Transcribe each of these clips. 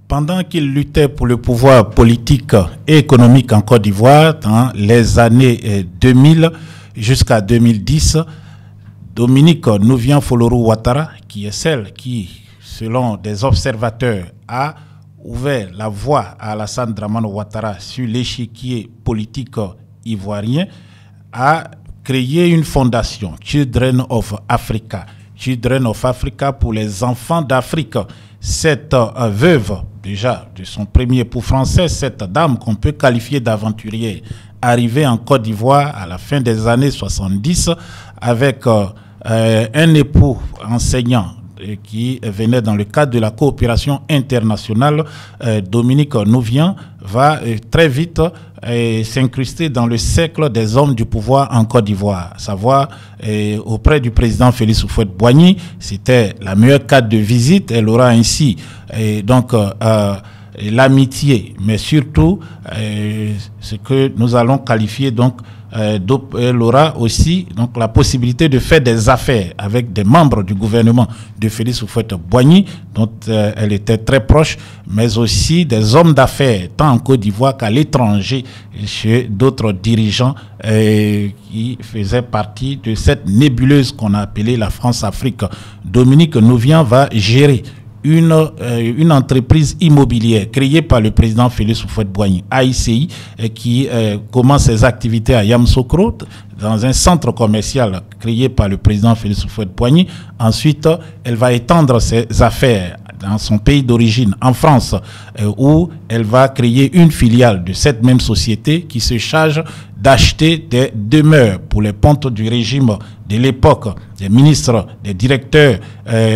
Pendant qu'il luttait pour le pouvoir politique et économique en Côte d'Ivoire dans les années 2000 jusqu'à 2010, Dominique Nouvian Folorou Ouattara, qui est celle qui, selon des observateurs, a ouvert la voie à Alassane Dramane Ouattara sur l'échiquier politique ivoirien, a créé une fondation, Children of Africa. Children of Africa pour les enfants d'Afrique. Cette veuve, déjà de son premier époux français, cette dame qu'on peut qualifier d'aventurière, arrivée en Côte d'Ivoire à la fin des années 70 avec un époux enseignant qui venait dans le cadre de la coopération internationale. Dominique Nouvian va très vite s'incruster dans le cercle des hommes du pouvoir en Côte d'Ivoire, à savoir auprès du président Félix Houphouët-Boigny. C'était la meilleure carte de visite. Elle aura ainsi l'amitié, mais surtout ce que nous allons qualifier donc elle aura aussi donc la possibilité de faire des affaires avec des membres du gouvernement de Félix Houphouët-Boigny, dont elle était très proche, mais aussi des hommes d'affaires, tant en Côte d'Ivoire qu'à l'étranger, chez d'autres dirigeants qui faisaient partie de cette nébuleuse qu'on a appelée la France-Afrique. Dominique Nouvian va gérer une entreprise immobilière créée par le président Félix Houphouët-Boigny, AICI, qui commence ses activités à Yamoussoukro, dans un centre commercial créé par le président Félix Houphouët-Boigny. Ensuite, elle va étendre ses affaires dans son pays d'origine, en France, où elle va créer une filiale de cette même société qui se charge d'acheter des demeures pour les pontes du régime de l'époque, des ministres, des directeurs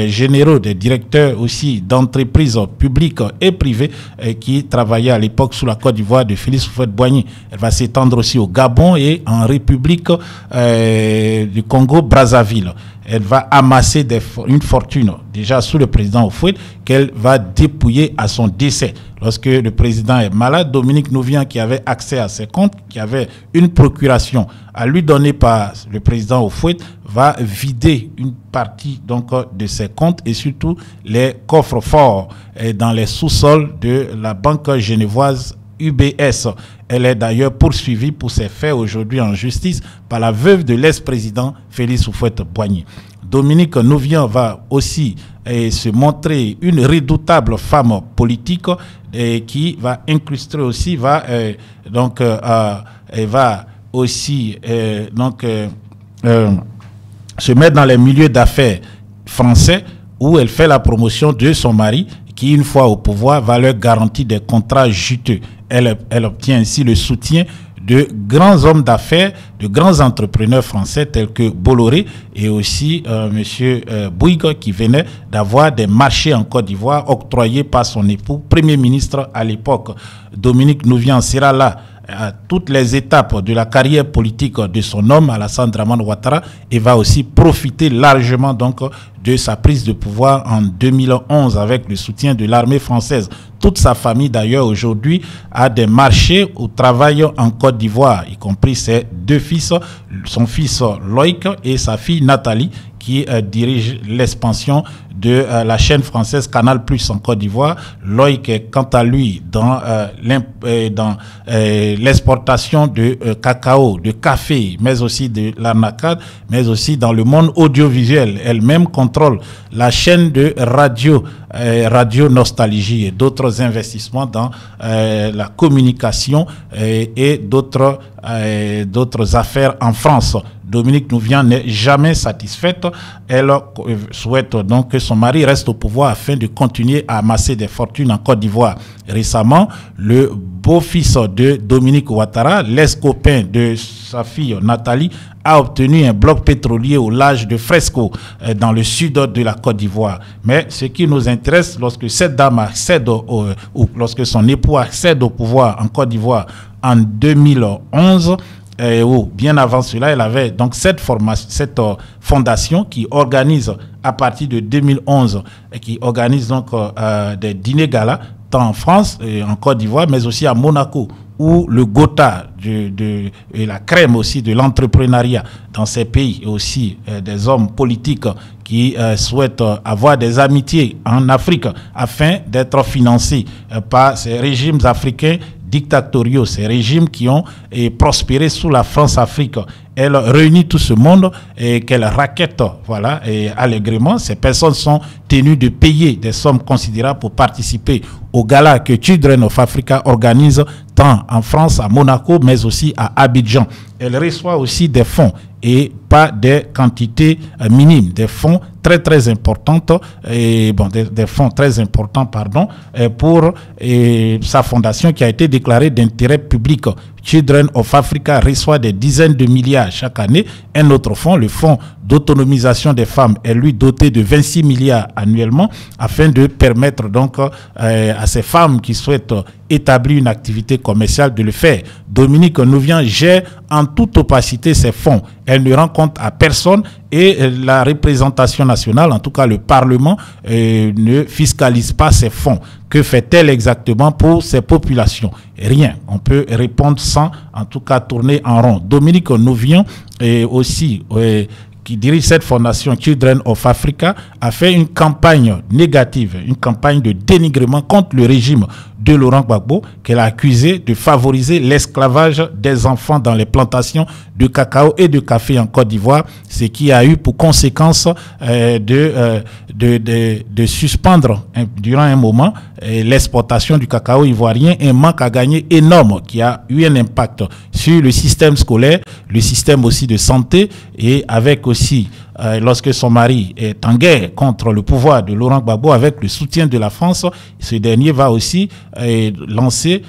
généraux, des directeurs aussi d'entreprises publiques et privées qui travaillaient à l'époque sous la Côte d'Ivoire de Félix Houphouët-Boigny. Elle va s'étendre aussi au Gabon et en République du Congo-Brazzaville. Elle va amasser une fortune, déjà sous le président Houphouët, qu'elle va dépouiller à son décès. Lorsque le président est malade, Dominique Nouvian, qui avait accès à ses comptes, qui avait une procuration à lui donner par le président Houphouët, va vider une partie donc de ses comptes et surtout les coffres forts dans les sous-sols de la banque genevoise UBS. Elle est d'ailleurs poursuivie pour ses faits aujourd'hui en justice par la veuve de l'ex-président Félix Houphouët-Boigny. Dominique Nouvian va aussi se montrer une redoutable femme politique qui va incruster aussi, va aussi se mettre dans les milieux d'affaires français où elle fait la promotion de son mari qui, une fois au pouvoir, va leur garantir des contrats juteux. Elle obtient ainsi le soutien de grands hommes d'affaires, de grands entrepreneurs français tels que Bolloré et aussi M. Bouygues qui venait d'avoir des marchés en Côte d'Ivoire octroyés par son époux, Premier ministre à l'époque. Dominique Nouvian sera là à toutes les étapes de la carrière politique de son homme, Alassane Dramane Ouattara, et va aussi profiter largement donc de sa prise de pouvoir en 2011 avec le soutien de l'armée française. Toute sa famille d'ailleurs aujourd'hui a des marchés au travail en Côte d'Ivoire, y compris ses deux fils, son fils Loïc et sa fille Nathalie, qui dirige l'expansion de la chaîne française Canal Plus en Côte d'Ivoire. Loïc est quant à lui dans l'exportation de cacao, de café, mais aussi de l'anacade, mais aussi dans le monde audiovisuel. Elle-même contrôle la chaîne de radio, Radio Nostalgie et d'autres investissements dans la communication et d'autres affaires en France. Dominique Nouvian n'est jamais satisfaite. Elle souhaite donc que son mari reste au pouvoir afin de continuer à amasser des fortunes en Côte d'Ivoire. Récemment, le beau-fils de Dominique Ouattara, l'ex-copain de sa fille Nathalie, a obtenu un bloc pétrolier au large de Fresco, dans le sud de la Côte d'Ivoire. Mais ce qui nous intéresse, lorsque cette dame accède ou lorsque son époux accède au pouvoir en Côte d'Ivoire en 2011, ou bien avant cela, elle avait donc cette fondation qui organise à partir de 2011 et qui organise donc des dîners galas tant en France et en Côte d'Ivoire, mais aussi à Monaco, où le Gotha et la crème aussi de l'entrepreneuriat dans ces pays et aussi des hommes politiques qui souhaitent avoir des amitiés en Afrique afin d'être financés par ces régimes africains dictatoriaux, ces régimes qui ont prospéré sous la France-Afrique. Elle réunit tout ce monde et qu'elle raquette, voilà, et allègrement. Ces personnes sont tenues de payer des sommes considérables pour participer au gala que Children of Africa organise tant en France, à Monaco, mais aussi à Abidjan. Elle reçoit aussi des fonds et pas des quantités minimes, des fonds très importantes, et bon, des fonds très importants, pardon, pour sa fondation qui a été déclarée d'intérêt public. Children of Africa reçoit des dizaines de milliards chaque année. Un autre fonds, le fonds d'autonomisation des femmes, est lui doté de 26 milliards annuellement afin de permettre donc à ces femmes qui souhaitent établir une activité commerciale de le faire. Dominique Nouvian gère en toute opacité ces fonds. Elle ne rend compte à personne et la représentation nationale, en tout cas le Parlement, ne fiscalise pas ces fonds. Que fait-elle exactement pour ces populations? Rien. On peut répondre sans, en tout cas, tourner en rond. Dominique Nouvian est aussi qui dirige cette fondation Children of Africa, a fait une campagne négative, une campagne de dénigrement contre le régime de Laurent Gbagbo, qu'elle a accusé de favoriser l'esclavage des enfants dans les plantations de cacao et de café en Côte d'Ivoire, ce qui a eu pour conséquence de suspendre durant un moment l'exportation du cacao ivoirien, un manque à gagner énorme qui a eu un impact sur le système scolaire, le système aussi de santé, et avec aussi lorsque son mari est en guerre contre le pouvoir de Laurent Gbagbo avec le soutien de la France, ce dernier va aussi lancer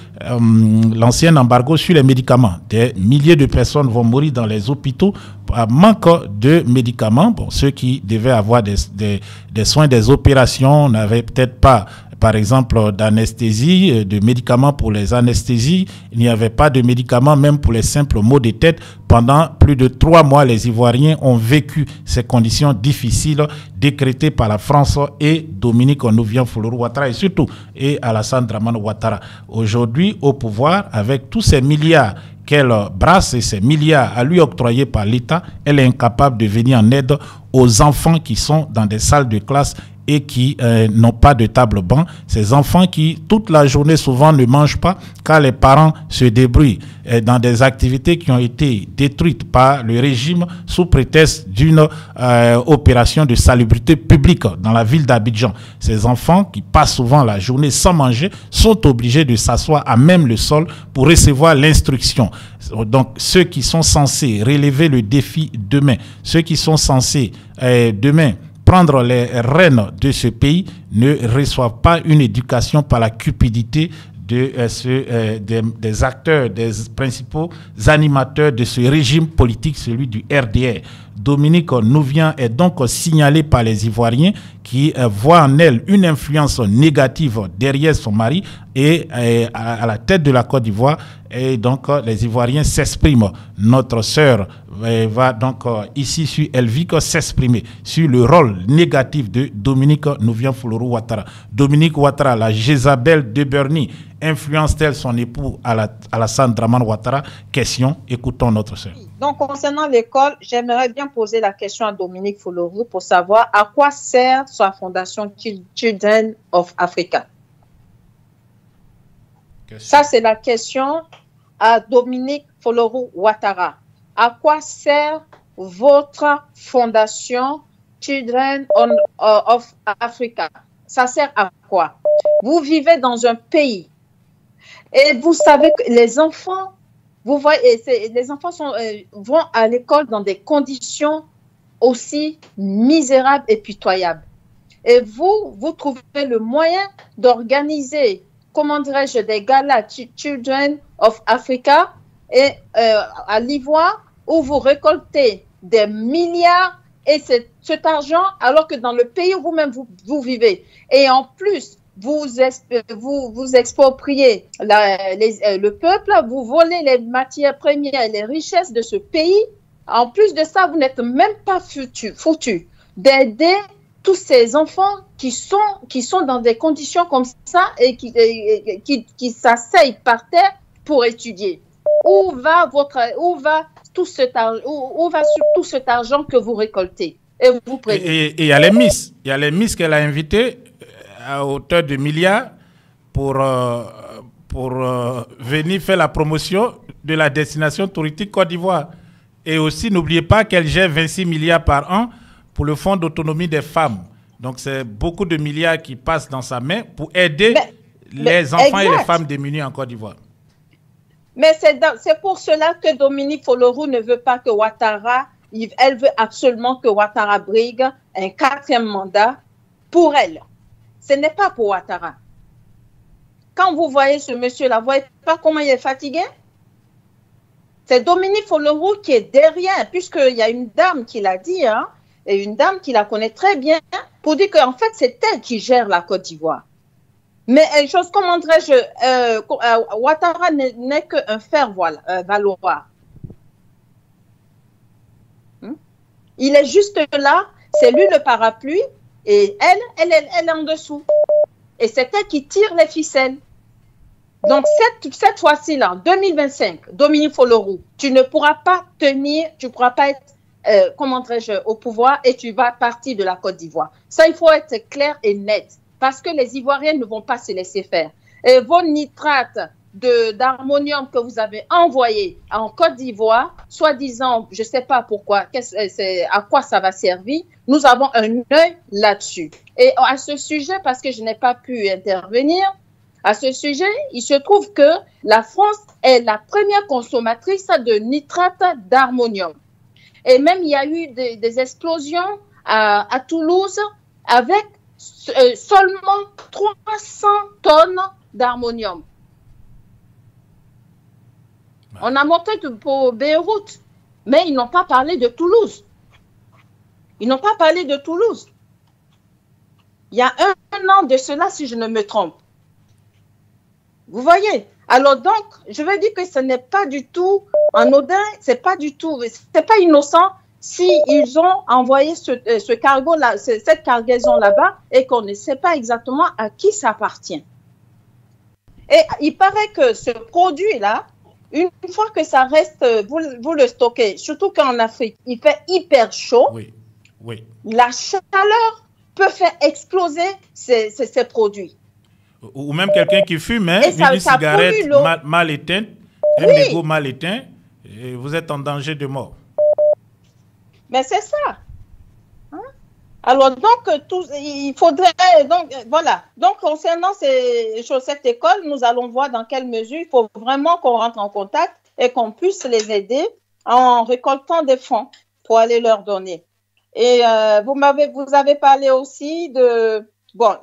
l'ancien embargo sur les médicaments. Des milliers de personnes vont mourir dans les hôpitaux par manque de médicaments. Bon, ceux qui devaient avoir des soins, des opérations n'avaient peut-être pas, par exemple, d'anesthésie, de médicaments pour les anesthésies. Il n'y avait pas de médicaments même pour les simples maux de tête. Pendant plus de 3 mois, les Ivoiriens ont vécu ces conditions difficiles décrétées par la France et Dominique Nouvian Folorou Ouattara et surtout et Alassane Dramane Ouattara. Aujourd'hui, au pouvoir, avec tous ces milliards qu'elle brasse et ces milliards à lui octroyés par l'État, elle est incapable de venir en aide aux enfants qui sont dans des salles de classe et qui n'ont pas de table-banc. Ces enfants qui, toute la journée, souvent ne mangent pas car les parents se débrouillent dans des activités qui ont été détruites par le régime sous prétexte d'une opération de salubrité publique dans la ville d'Abidjan. Ces enfants qui passent souvent la journée sans manger sont obligés de s'asseoir à même le sol pour recevoir l'instruction. Donc, ceux qui sont censés relever le défi demain, ceux qui sont censés demain prendre les rênes de ce pays ne reçoivent pas une éducation par la cupidité des acteurs, des principaux animateurs de ce régime politique, celui du RDR. Dominique Nouvian est donc signalée par les Ivoiriens qui voient en elle une influence négative derrière son mari et à la tête de la Côte d'Ivoire. Et donc les Ivoiriens s'expriment. Notre sœur va donc ici sur Elvic s'exprimer sur le rôle négatif de Dominique Nouvian Folorou Ouattara. Dominique Ouattara, la Jézabel de Berny, influence-t-elle son époux Alassane Dramane Ouattara? Question, écoutons notre sœur. Donc, concernant l'école, j'aimerais bien poser la question à Dominique Folorou pour savoir à quoi sert sa fondation Children of Africa. Ça, c'est la question à Dominique Folorou Ouattara. À quoi sert votre fondation Children of Africa? Ça sert à quoi? Vous vivez dans un pays et vous savez que les enfants, vous voyez, les enfants vont à l'école dans des conditions aussi misérables et pitoyables. Et vous trouvez le moyen d'organiser, comment dirais-je, des galas Children of Africa et à l'Ivoire où vous récoltez des milliards et cet argent alors que dans le pays où vous-même vous vivez. Et en plus, vous expropriez le peuple, vous volez les matières premières, les richesses de ce pays. En plus de ça, vous n'êtes même pas foutu d'aider tous ces enfants qui sont dans des conditions comme ça et qui s'asseyent par terre pour étudier. Où va où va tout cet argent que vous récoltez et vous prenez? Et il y a les Miss. Il y a les Miss qu'elle a invitées à hauteur de milliards pour venir faire la promotion de la destination touristique Côte d'Ivoire. Et aussi, n'oubliez pas qu'elle gère 26 milliards par an pour le fonds d'autonomie des femmes. Donc, c'est beaucoup de milliards qui passent dans sa main pour aider les enfants et les femmes démunies en Côte d'Ivoire. Mais c'est pour cela que Dominique Folorou ne veut pas que Ouattara, elle veut absolument que Ouattara brigue un 4e mandat pour elle. Ce n'est pas pour Ouattara. Quand vous voyez ce monsieur-là, vous ne voyez pas comment il est fatigué? C'est Dominique Folorou qui est derrière, puisqu'il y a une dame qui l'a dit, hein, et une dame qui la connaît très bien, pour dire qu'en fait, c'est elle qui gère la Côte d'Ivoire. Mais chose, comment dirais-je, Ouattara n'est qu'un faire-valoir. Il est juste là, c'est lui le parapluie, et elle est en dessous. Et c'est elle qui tire les ficelles. Donc, cette fois-ci-là, en 2025, Dominique Folorou, tu ne pourras pas tenir, tu ne pourras pas être, comment dirais-je, au pouvoir et tu vas partir de la Côte d'Ivoire. Ça, il faut être clair et net parce que les Ivoiriens ne vont pas se laisser faire. Et vos nitrates d'ammonium que vous avez envoyés en Côte d'Ivoire, soi-disant, je ne sais pas pourquoi, à quoi ça va servir, nous avons un œil là-dessus. Et à ce sujet, parce que je n'ai pas pu intervenir, à ce sujet, il se trouve que la France est la première consommatrice de nitrate d'ammonium. Et même, il y a eu des explosions à Toulouse avec seulement 300 tonnes d'ammonium. On a monté pour Beyrouth, mais ils n'ont pas parlé de Toulouse. Ils n'ont pas parlé de Toulouse. Il y a un an de cela, si je ne me trompe. Vous voyez? Alors donc, je veux dire que ce n'est pas du tout anodin, c'est pas innocent si ils ont envoyé ce cargo-là, cette cargaison là-bas et qu'on ne sait pas exactement à qui ça appartient. Et il paraît que ce produit-là, une fois que ça reste, vous le stockez, surtout qu'en Afrique, il fait hyper chaud, oui. La chaleur peut faire exploser ces produits. Ou même quelqu'un qui fume, hein, une cigarette mal éteinte, un mégot mal éteint, et vous êtes en danger de mort. Mais c'est ça. Hein? Alors, donc, il faudrait... Donc, voilà. Donc, concernant cette école, nous allons voir dans quelle mesure il faut vraiment qu'on rentre en contact et qu'on puisse les aider en récoltant des fonds pour aller leur donner. Et vous avez parlé aussi de... Bon,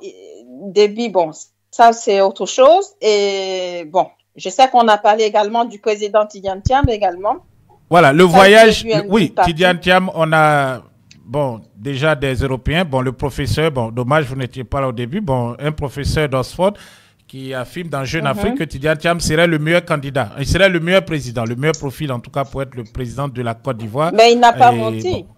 débit, bon... Ça, c'est autre chose. Et bon, je sais qu'on a parlé également du président Tidjane Thiam également. Voilà, le voyage, oui, Tidjane Thiam, on a, bon, déjà des Européens. Bon, le professeur, bon, dommage, vous n'étiez pas là au début. Bon, un professeur d'Oxford qui affirme dans Jeune Afrique que Tidjane Thiam serait le meilleur candidat. Il serait le meilleur président, le meilleur profil, en tout cas, pour être le président de la Côte d'Ivoire. Mais il n'a pas menti. Bon.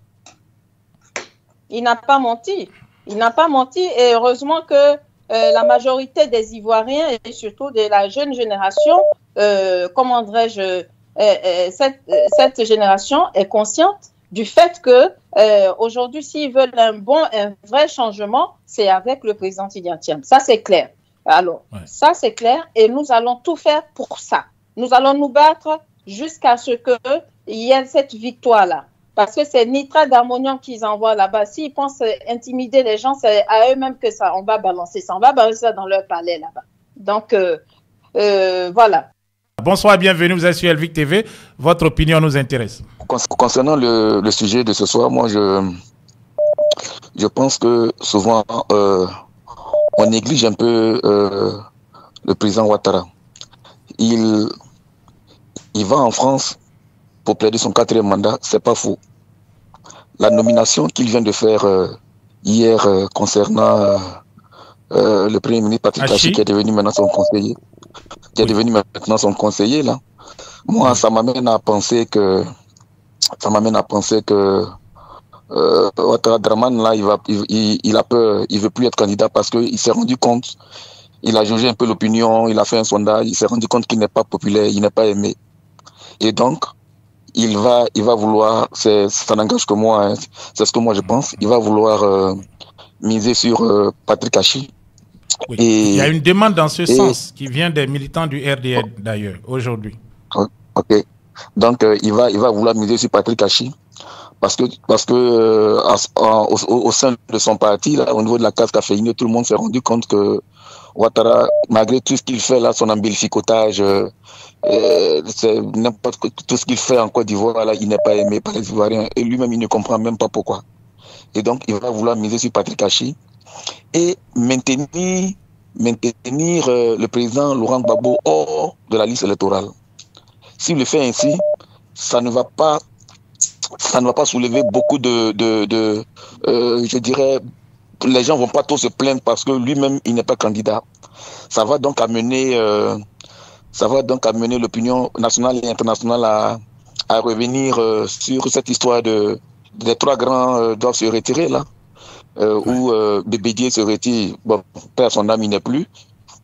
Il n'a pas menti. Il n'a pas menti. Et heureusement que la majorité des Ivoiriens et surtout de la jeune génération, comment dirais-je, cette génération est consciente du fait que aujourd'hui, s'ils veulent un vrai changement, c'est avec le président Tidjane Thiam. Ça, c'est clair. Alors, ça, c'est clair et nous allons tout faire pour ça. Nous allons nous battre jusqu'à ce qu'il y ait cette victoire-là. Parce que c'est nitrate d'ammonium qu'ils envoient là-bas. S'ils pensent intimider les gens, c'est à eux-mêmes que ça, on va balancer ça. On va balancer ça dans leur palais là-bas. Donc, voilà. Bonsoir, bienvenue, vous êtes sur Elvic TV. Votre opinion nous intéresse. Concernant le sujet de ce soir, moi, je pense que souvent, on néglige un peu le président Ouattara. Il va en France pour plaider son 4e mandat, c'est pas faux. La nomination qu'il vient de faire hier concernant le Premier ministre Patrick Tachi, qui est devenu maintenant son conseiller, là. Moi, ça m'amène à penser que Ouattara Draman, là, il a peur, il veut plus être candidat parce qu'il s'est rendu compte, il a jaugé un peu l'opinion, il a fait un sondage, il s'est rendu compte qu'il n'est pas populaire, il n'est pas aimé. Et donc, il va vouloir, ça n'engage que moi, hein, c'est ce que moi je pense, il va vouloir miser sur Patrick Achi. Oui. Il y a une demande dans ce sens qui vient des militants du RDR d'ailleurs aujourd'hui. Ok. Donc il va vouloir miser sur Patrick Achi parce que au sein de son parti, là, au niveau de la case caféinée, tout le monde s'est rendu compte que Ouattara, malgré tout ce qu'il fait là, son embellificotage, n'importe tout ce qu'il fait en Côte d'Ivoire, là, il n'est pas aimé par les Ivoiriens et lui-même il ne comprend même pas pourquoi. Et donc il va vouloir miser sur Patrick Achi et maintenir le président Laurent Gbagbo hors de la liste électorale. S'il le fait ainsi, ça ne va pas soulever beaucoup je dirais, les gens vont pas tous se plaindre parce que lui-même il n'est pas candidat. Ça va donc amener l'opinion nationale et internationale à revenir sur cette histoire des trois grands doivent se retirer là. Où Bédié se retire, bon, père son âme il n'est plus,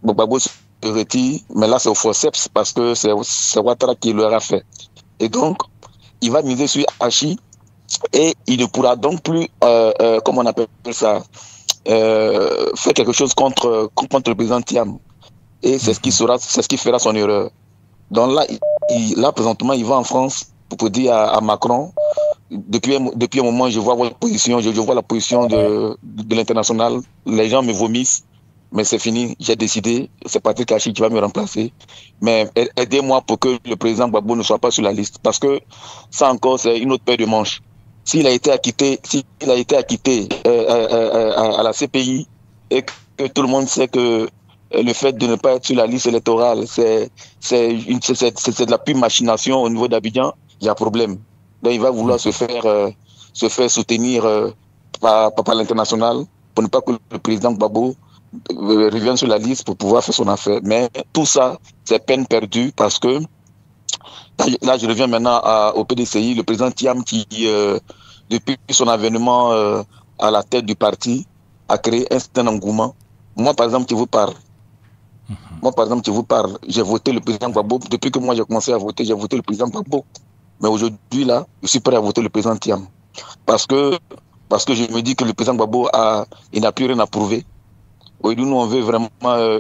Gbagbo se retire, mais là c'est au forceps parce que c'est Ouattara qui leur a fait. Et donc, il va miser sur Achi et il ne pourra donc plus, comment on appelle ça, faire quelque chose contre le président Thiam. Et c'est ce qui fera son erreur. Donc là présentement, il va en France pour dire à Macron. Depuis un moment, je vois votre position, je vois la position de l'international. Les gens me vomissent, mais c'est fini. J'ai décidé, c'est Patrick Achi qui va me remplacer. Mais aidez-moi pour que le président Gbagbo ne soit pas sur la liste, parce que ça encore, c'est une autre paire de manches. S'il a été acquitté à la CPI et que tout le monde sait que le fait de ne pas être sur la liste électorale, c'est de la pure machination au niveau d'Abidjan, il y a problème. Donc il va vouloir se faire soutenir par l'international pour ne pas que le président Gbagbo revienne sur la liste pour pouvoir faire son affaire. Mais tout ça, c'est peine perdue parce que là je reviens maintenant au PDCI, le président Thiam qui, depuis son avènement à la tête du parti, a créé un certain engouement. Moi par exemple, je vous parle, j'ai voté le président Gbagbo. Depuis que moi j'ai commencé à voter, j'ai voté le président Gbagbo. Mais aujourd'hui, là, je suis prêt à voter le président Thiam. Parce que je me dis que le président Gbagbo il n'a plus rien à prouver. Aujourd'hui, nous, on veut vraiment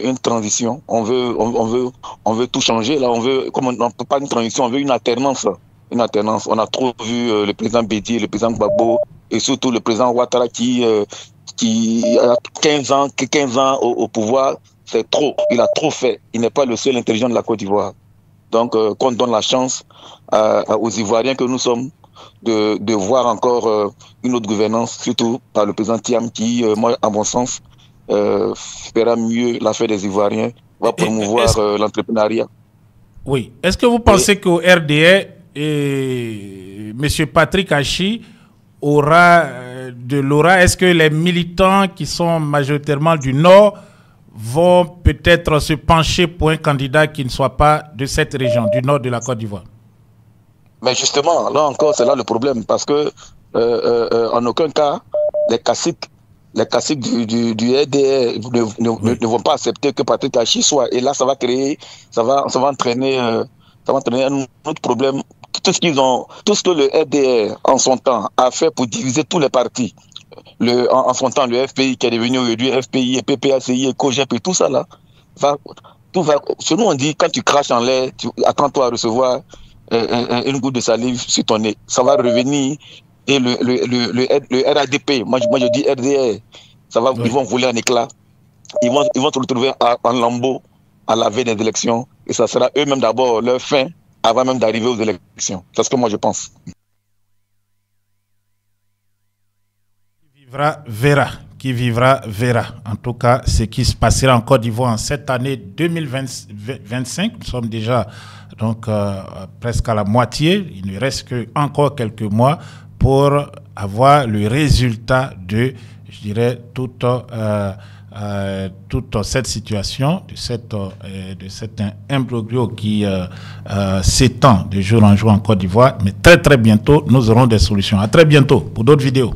une transition. On veut tout changer. Là, on ne peut pas une transition, on veut une alternance. Une alternance. On a trop vu le président Bédié, le président Gbagbo, et surtout le président Ouattara qui a 15 ans au pouvoir. C'est trop. Il a trop fait. Il n'est pas le seul intelligent de la Côte d'Ivoire. Donc, qu'on donne la chance aux Ivoiriens que nous sommes de voir encore une autre gouvernance, surtout par le président Thiam qui, moi, à mon sens, fera mieux l'affaire des Ivoiriens, va promouvoir l'entrepreneuriat. Oui. Est-ce que vous pensez qu'au RDA, M. Patrick Achi aura de l'aura? Est-ce que les militants qui sont majoritairement du Nord vont peut-être se pencher pour un candidat qui ne soit pas de cette région, du nord de la Côte d'Ivoire? Mais justement, là encore, c'est là le problème, parce que en aucun cas, les caciques du RDR ne vont pas accepter que Patrick Achi soit. Et là, ça va entraîner un autre problème. Tout ce que le RDR, en son temps, a fait pour diviser tous les partis, en son temps, le FPI qui est devenu aujourd'hui FPI et PPACI et COGEP et tout ça là, chez nous on dit quand tu craches en l'air, attends-toi à recevoir une goutte de salive sur ton nez. Ça va revenir et le RADP, moi je dis RDR, ils vont voler en éclats. Ils vont se retrouver en lambeaux à la veille des élections et ça sera eux-mêmes d'abord leur fin avant même d'arriver aux élections. C'est ce que moi je pense. Qui vivra, verra. En tout cas, ce qui se passera en Côte d'Ivoire en cette année 2025. Nous sommes déjà donc presque à la moitié. Il ne reste que encore quelques mois pour avoir le résultat de, je dirais, toute cette situation, de cet imbroglio qui s'étend de jour en jour en Côte d'Ivoire. Mais très très bientôt, nous aurons des solutions. À très bientôt pour d'autres vidéos.